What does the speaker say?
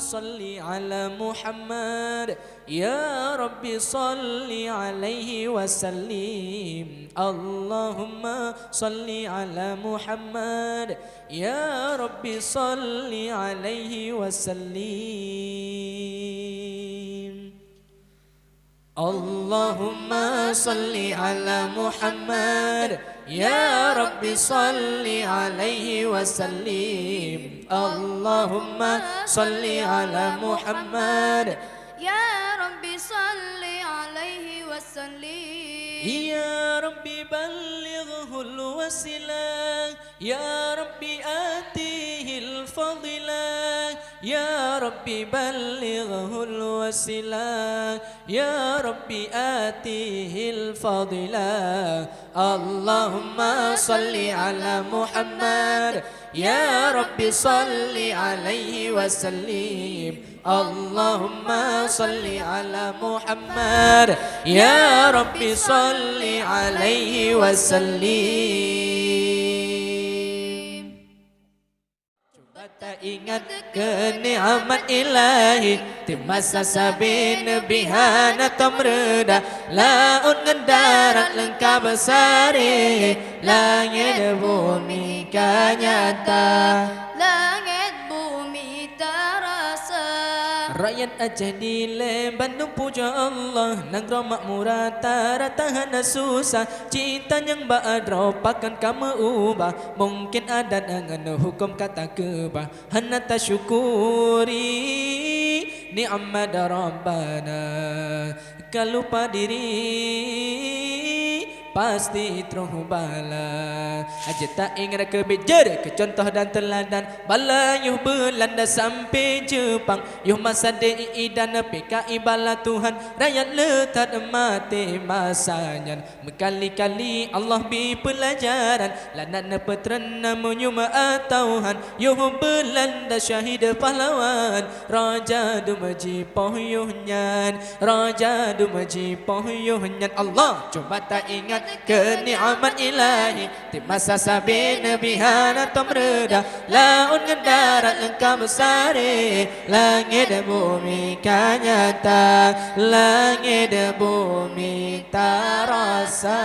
صل على محمد يا ربي صل عليه وسلم اللهم صل على محمد يا ربي صل عليه وسلم اللهم صل على محمد يا ربي صل عليه وسلم اللهم صل على محمد يا ربي صل عليه وسلم يا ربي بلغه الوسيلة يا ربي آتيه الفضيلة يا ربي بلغه الوسيلة يا ربي آتيه الفضيلة اللهم صل على محمد يا ربي صل عليه وسلم اللهم صل على محمد يا ربي صل عليه وسلم. Coba tak ingat kenikmat ilahi timasa sabin bihana tamreda laun ngendarat lengkap besari langit bumi kanyata langit bumi terasa rakyat Aceh di Bandung puja Allah negara makmurah tak tahan susah cinta yang ba'adra pakan kamu ubah mungkin adat dengan hukum kata kebah hana tasyukuri ni'mat Rabbana kalupa diri pasti terus bala aja tak ingat kebejar ke contoh dan teladan bala yuh belanda sampai Jepang yuh masa DII dan PKI bala Tuhan rakyat letak mati masanya berkali-kali Allah bi pelajaran lanan petran namanya Tuhan yuh belanda syahid pahlawan raja dumaji pohyuhnyan raja dumaji pohyuhnyan Allah coba tak ingat kenikmat ilahi di masa sabin bihana tamreda laun ngendarat lengkap besari langit bumi kanyata langit bumi terasa